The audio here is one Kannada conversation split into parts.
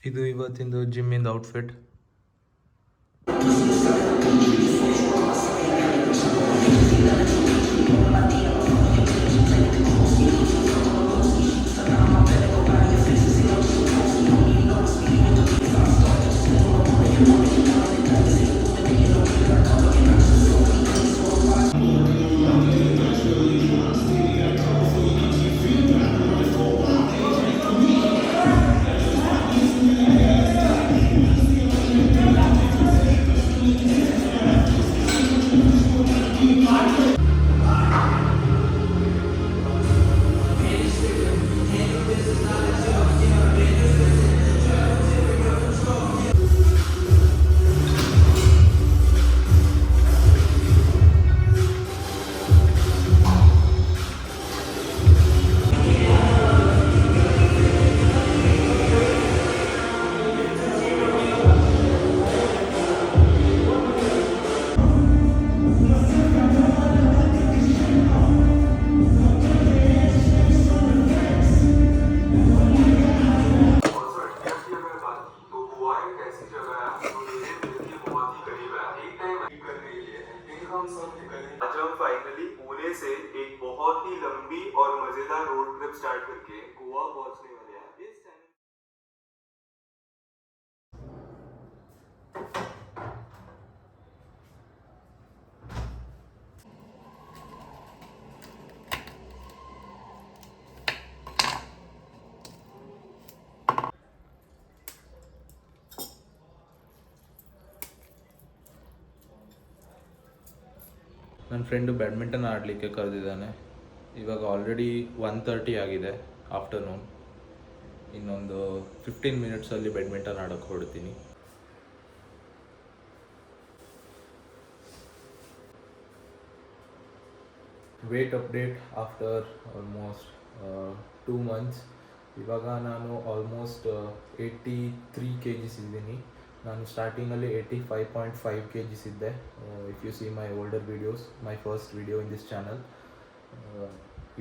ಇದು ಇವತ್ತಿಂದು ಜಿಮ್ಮಿಂದ ಔಟ್ಫಿಟ್. आज हम फाइनली पुणे से एक बहुत ही लंबी और मजेदार रोड ट्रिप स्टार्ट करके गोवा पहुंचने वाले हैं। इस चैनल ನನ್ನ ಫ್ರೆಂಡು ಬ್ಯಾಡ್ಮಿಂಟನ್ ಆಡಲಿಕ್ಕೆ ಕರೆದಿದ್ದಾನೆ. ಇವಾಗ ಆಲ್ರೆಡಿ 1:30 ಆಗಿದೆ ಆಫ್ಟರ್ನೂನ್. ಇನ್ನೊಂದು 15 ಮಿನಿಟ್ಸಲ್ಲಿ ಬ್ಯಾಡ್ಮಿಂಟನ್ ಆಡೋಕ್ಕೆ ಹೊರಡ್ತೀನಿ. Weight update after almost 2 months. ಇವಾಗ ನಾನು ಆಲ್ಮೋಸ್ಟ್ 83 kgs ಇದ್ದೀನಿ. ನಾನು ಸ್ಟಾರ್ಟಿಂಗಲ್ಲಿ 85.5 kgs ಇದ್ದೆ. If you see my older videos, my first video in this channel.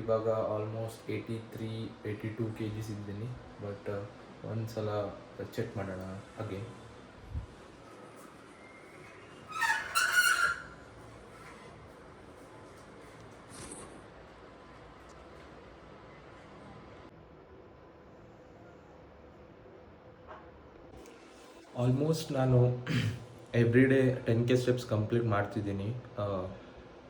ಇವಾಗ ಆಲ್ಮೋಸ್ಟ್ 82 kgs ಇದ್ದೀನಿ. ಬಟ್ ಒಂದು ಸಲ ಚೆಕ್ ಮಾಡೋಣ ಅಗೇನ್. ಆಲ್ಮೋಸ್ಟ್ ನಾನು every day 10K steps complete ಮಾಡ್ತಿದ್ದೀನಿ.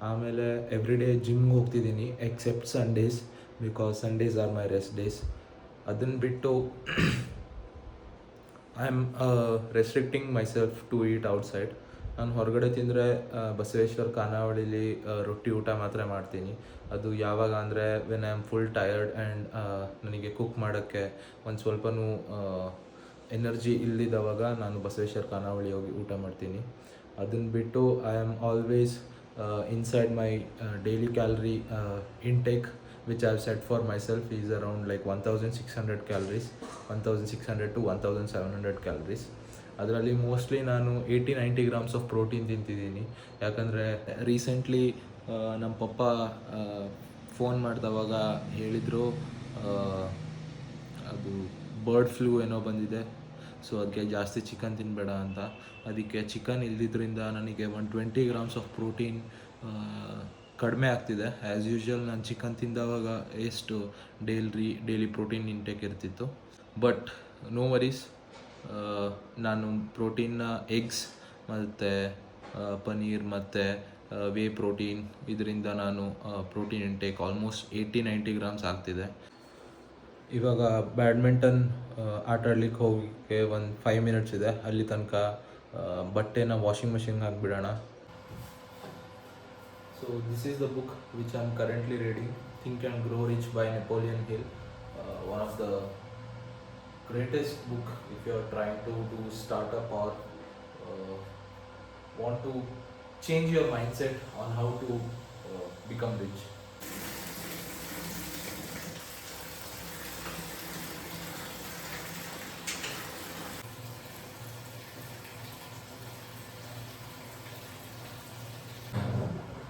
ಆಮೇಲೆ ಎವ್ರಿ ಡೇ ಜಿಮ್ಗೆ ಹೋಗ್ತಿದ್ದೀನಿ except Sundays, because Sundays are my rest days. ಅದನ್ನು ಬಿಟ್ಟು I am restricting myself to eat outside. ನಾನು ಹೊರಗಡೆ ತಿಂದರೆ ಬಸವೇಶ್ವರ ಖಾನಾವಳಿಲಿ ರೊಟ್ಟಿ ಊಟ ಮಾತ್ರ ಮಾಡ್ತೀನಿ. ಅದು ಯಾವಾಗ ಅಂದರೆ when I am full tired and ನನಗೆ ಕುಕ್ ಮಾಡೋಕ್ಕೆ ಒಂದು ಸ್ವಲ್ಪನೂ ಎನರ್ಜಿ ಇಲ್ಲದಿದ್ದವಾಗ ನಾನು ಬಸವೇಶ್ವರ ಖಾನಾವಳಿ ಹೋಗಿ ಊಟ ಮಾಡ್ತೀನಿ. ಅದನ್ನು ಬಿಟ್ಟು I am always inside my daily calorie intake which I have set for myself is around like 1600 calories, 1600 to 1700 calories. ಅದರಲ್ಲಿ ಮೋಸ್ಟ್ಲಿ ನಾನು 80-90 ಗ್ರಾಮ್ಸ್ ಆಫ್ ಪ್ರೋಟೀನ್ ತಿಂತಿದ್ದೀನಿ. ಯಾಕಂದರೆ ರೀಸೆಂಟ್ಲಿ ನಮ್ಮ ಪಪ್ಪ ಫೋನ್ ಮಾಡಿದವಾಗ ಹೇಳಿದರು ಅದು ಬರ್ಡ್ ಫ್ಲೂ ಏನೋ ಬಂದಿದೆ, ಸೊ ಅದಕ್ಕೆ ಜಾಸ್ತಿ ಚಿಕನ್ ತಿನ್ನಬೇಡ ಅಂತ. ಅದಕ್ಕೆ ಚಿಕನ್ ಇಲ್ದಿದ್ದರಿಂದ ನನಗೆ 120 ಗ್ರಾಮ್ಸ್ ಆಫ್ ಪ್ರೋಟೀನ್ ಕಡಿಮೆ ಆಗ್ತಿದೆ. ಆ್ಯಸ್ ಯೂಶ್ವಲ್ ನಾನು ಚಿಕನ್ ತಿಂದವಾಗ ಎಷ್ಟು ಡೈಲಿ ಪ್ರೋಟೀನ್ ಇಂಟೇಕ್ ಇರ್ತಿತ್ತು. ಬಟ್ ನೋ ವರೀಸ್, ನಾನು ಪ್ರೋಟೀನ್ನ ಎಗ್ಸ್ ಮತ್ತು ಪನೀರ್ ಮತ್ತು ವೇ ಪ್ರೋಟೀನ್, ಇದರಿಂದ ನಾನು ಪ್ರೋಟೀನ್ ಇಂಟೇಕ್ ಆಲ್ಮೋಸ್ಟ್ 80-90 ಗ್ರಾಮ್ಸ್ ಆಗ್ತಿದೆ. ಇವಾಗ ಬ್ಯಾಡ್ಮಿಂಟನ್ ಆಟ ಆಡ್ಲಿಕ್ಕೆ ಹೋಗೋಕ್ಕೆ ಒಂದು 5 ಮಿನಿಟ್ಸ್ ಇದೆ. ಅಲ್ಲಿ ತನಕ ಬಟ್ಟೆನ ವಾಷಿಂಗ್ ಮೆಷಿನ್ಗೆ ಹಾಕ್ಬಿಡೋಣ. So this is the book which I am currently reading, think and grow rich by Napoleon Hill. One of the greatest book if you are trying to do startup or want to change your mindset on how to become rich.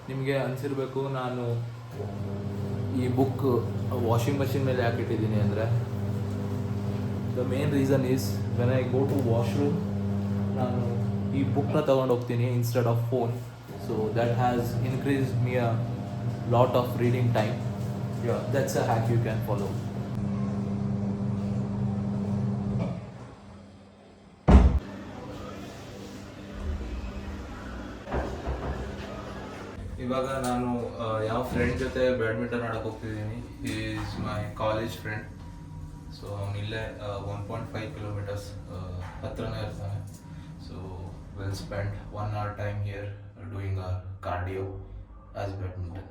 ನಿಮಗೆ ಅನಿಸಿರಬೇಕು ನಾನು ಈ ಬುಕ್ ವಾಷಿಂಗ್ ಮಷಿನ್ ಮೇಲೆ ಯಾಕೆ ಇಟ್ಟಿದ್ದೀನಿ ಅಂದರೆ, the main reason is when I go to washroom ನಾನು ಈ ಬುಕ್ನ ತೊಗೊಂಡು ಹೋಗ್ತೀನಿ instead of phone. So that has increase me a lot of reading time. That's a hack you can follow. ಇವಾಗ ನಾನು ಯಾವ ಫ್ರೆಂಡ್ ಜೊತೆ ಬ್ಯಾಡ್ಮಿಂಟನ್ ಆಡಕ್ಕೆ ಹೋಗ್ತಿದ್ದೀನಿ. He is my college friend. So ಅವನಿಲ್ಲೇ 1.5 ಕಿಲೋಮೀಟರ್ಸ್ ಹತ್ರನೇ ಇರ್ತಾನೆ. So will spend 1 hour time here doing our cardio as badminton.